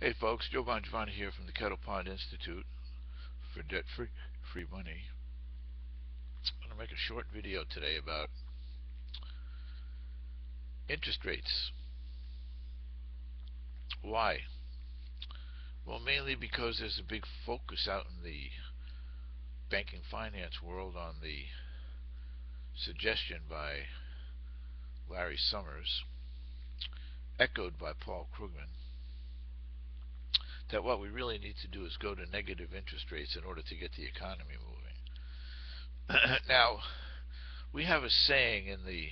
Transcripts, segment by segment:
Hey folks, Joe Bongiovanni here from the Kettle Pond Institute for Debt-Free Money. I'm going to make a short video today about interest rates. Why? Well, mainly because there's a big focus out in the banking finance world on the suggestion by Larry Summers, echoed by Paul Krugman, that what we really need to do is go to negative interest rates in order to get the economy moving. Now, we have a saying in the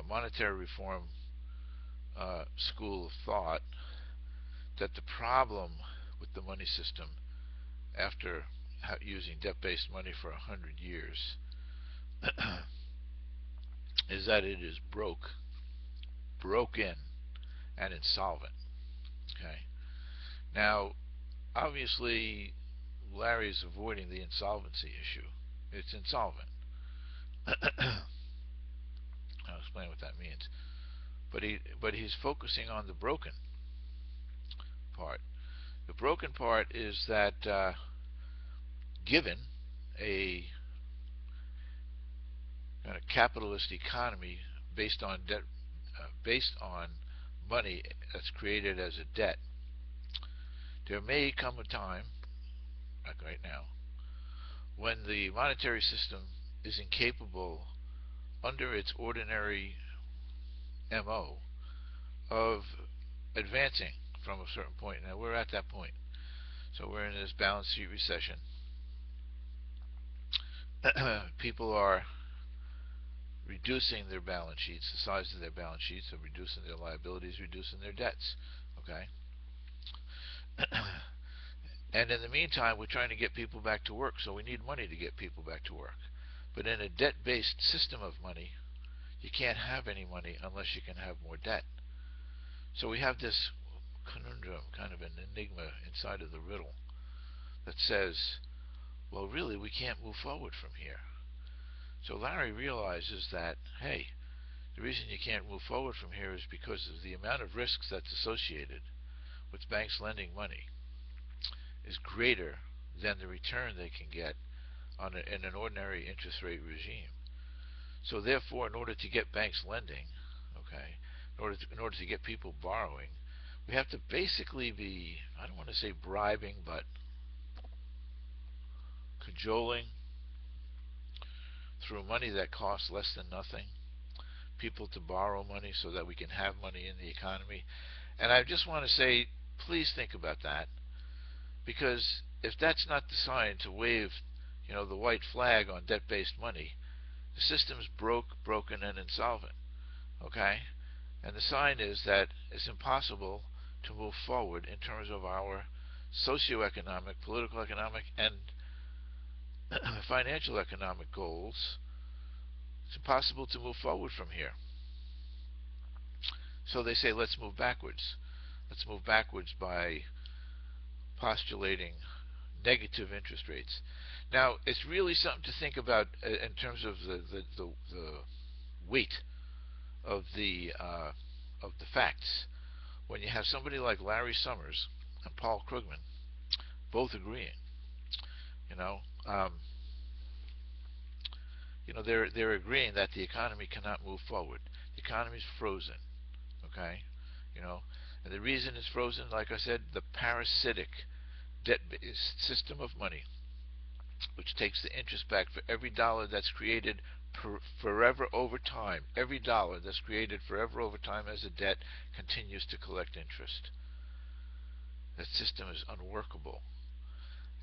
monetary reform school of thought that the problem with the money system after using debt-based money for 100 years is that it is broken, and insolvent. Okay. Now, obviously, Larry is avoiding the insolvency issue. It's insolvent. I'll explain what that means. But he's focusing on the broken part. The broken part is that given a kind of capitalist economy based on debt, based on money that's created as a debt, there may come a time, like right now, when the monetary system is incapable, under its ordinary MO, of advancing from a certain point. Now we're at that point. So we're in this balance sheet recession. People are reducing their balance sheets, the size of their balance sheets, so reducing their liabilities, reducing their debts. Okay? And in the meantime, we're trying to get people back to work, so we need money to get people back to work. But in a debt-based system of money, you can't have any money unless you can have more debt. So we have this conundrum, kind of an enigma inside of the riddle that says, well, really, we can't move forward from here. So Larry realizes that, hey, the reason you can't move forward from here is because of the amount of risks that's associated with banks lending money is greater than the return they can get in an ordinary interest rate regime. So therefore, in order to get banks lending, okay, in order to get people borrowing, we have to basically be, I don't want to say bribing, but cajoling through money that costs less than nothing, people to borrow money so that we can have money in the economy. And I just want to say, please think about that, because if that's not the sign to wave, the white flag on debt-based money, the system's broken, and insolvent. Okay? And the sign is that it's impossible to move forward in terms of our socioeconomic, political economic, and financial economic goals. It's impossible to move forward from here. So they say, let's move backwards. Let's move backwards by postulating negative interest rates. Now, it's really something to think about in terms of the weight of the facts. When you have somebody like Larry Summers and Paul Krugman both agreeing, they're agreeing that the economy cannot move forward. The economy's frozen. Okay, and the reason it's frozen, like I said, the parasitic debt-based system of money, which takes the interest back for every dollar that's created forever over time. Every dollar that's created forever over time as a debt continues to collect interest. That system is unworkable,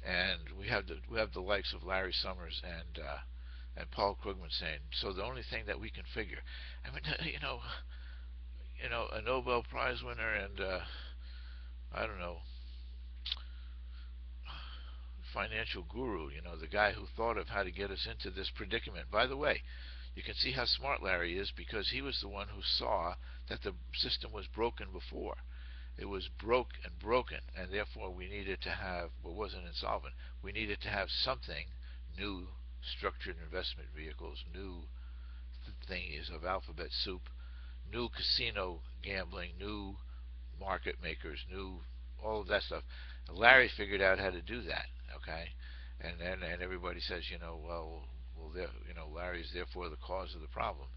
and we have the likes of Larry Summers and Paul Krugman saying, so the only thing that we can figure, I mean, a Nobel Prize winner and I don't know, financial guru, the guy who thought of how to get us into this predicament. By the way, you can see how smart Larry is, because he was the one who saw that the system was broken before. It was broken, and therefore we needed to have, well, it wasn't insolvent, we needed to have something new, structured investment vehicles, new thingies of alphabet soup, new casino gambling, new market makers, new all of that stuff. Larry figured out how to do that. Okay, and everybody says, Larry's therefore the cause of the problem,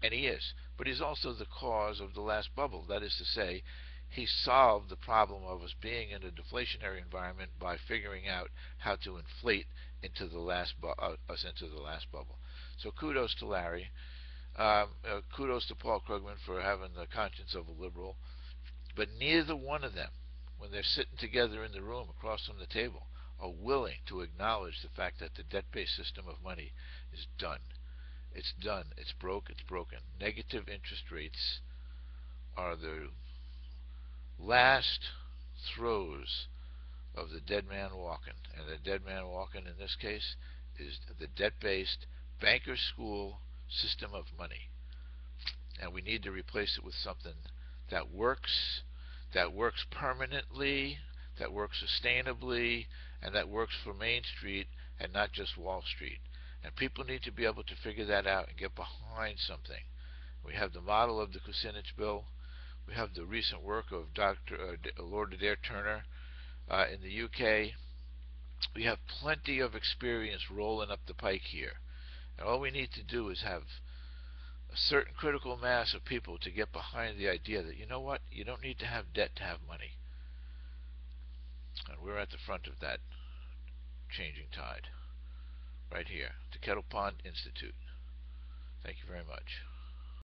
and he is. But he's also the cause of the last bubble. That is to say, he solved the problem of us being in a deflationary environment by figuring out how to inflate into the us into the last bubble. So kudos to Larry. Kudos to Paul Krugman for having the conscience of a liberal. But neither one of them, when they're sitting together in the room across from the table, are willing to acknowledge the fact that the debt-based system of money is done. It's done. It's broke. It's broken. Negative interest rates are the last throes of the dead man walking. And the dead man walking in this case is the debt-based banker school system of money. And we need to replace it with something that works permanently, that works sustainably, and that works for Main Street and not just Wall Street. And people need to be able to figure that out and get behind something. We have the model of the Kucinich bill. We have the recent work of Lord Adair Turner in the UK. We have plenty of experience rolling up the pike here. And all we need to do is have a certain critical mass of people to get behind the idea that, you know what, you don't need to have debt to have money. And we're at the front of that changing tide right here, the Kettle Pond Institute. Thank you very much.